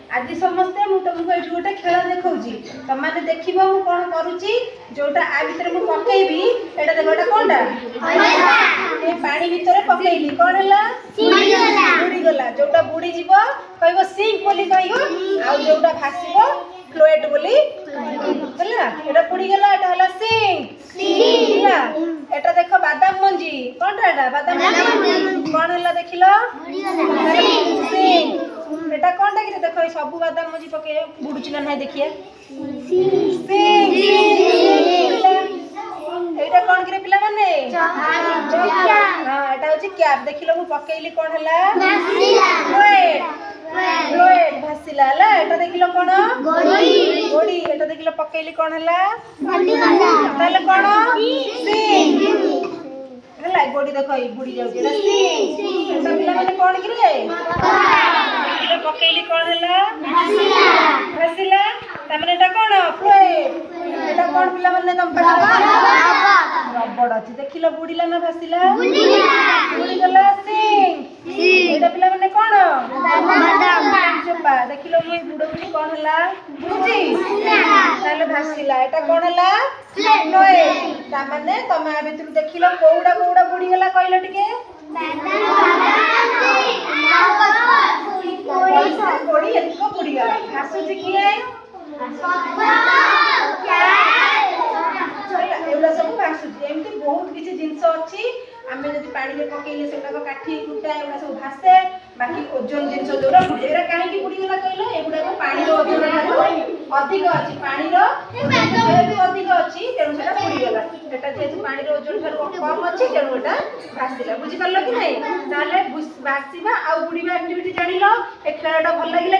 आज समस्ते मु तुमको ये गोटे खेल देखौची तमाने देखिबो मु कोन करूची जोटा आ भीतर मु पकेइबी एटा देखो एटा कोनटा ए पानी भीतर पकेइली कोन हला बुड़ी गला जोटा बुड़ी जीवो कहबो सिंक बोली कहबो आ जोटा भासीबो फ्लोएट बोली हला एटा बुड़ी गला एटा हला सिंक हला एटा देखो बादाम मंजी कोनटा एटा बादाम मंजी कोन हला देखिलो सिंक एटा कोनटा कि देखो सब बादाम मजी पके बुडुची ना देखिए एटा कोन करे पिला माने चकिया हां एटा होची कैप देखिलो मु पकेइली कोन हला फ्लोएट भासिला हला एटा देखिलो कोन गोडी एटा देखिलो पकेइली कोन हला ताले कोन सिंक हला गोडी देखो ई बुडी जाउ एटा सिंक एटा पिला माने कोन करे पकेइली कोन हला भासिला तमने एटा कोन फ्लोएट एटा कोन पिला माने तम रबड़ अछि देखिलो बुडीला ना भासिला बुडी गला सिंक एटा पिला माने कोन बादाम चोपा देखिलो मुई बुडौनी कोन हला बुडुची ताले भासिला एटा कोन हला फ्लोएट तमने तमा भितर देखिलो कोउडा कोउडा बुडी गला कइलो टिके गोड़ी एतको बुडी गला भासुची किए एवला सब भासुची एमती बहुत किछि जिंस अछि आमे जदि पानी में पकेइले सेटा को काठी कुटा एवला सब भासे बाकी ओजन जिंस जोरा बुडी एरा काहे की बुडी गला कइलो एगुडा को पानी रो ओजन अधिक अछि पानी रो जेतु अधिक अछि तेनु सेटा बुडी गला एटा जेतु पानी रो ओजन थारु कम अछि तेनु एटा भासिला बुझि परलो कि नै ताले भासिबा आ बुडीबा एक्टिविटी जानिलो ए खेलटा भल लागिला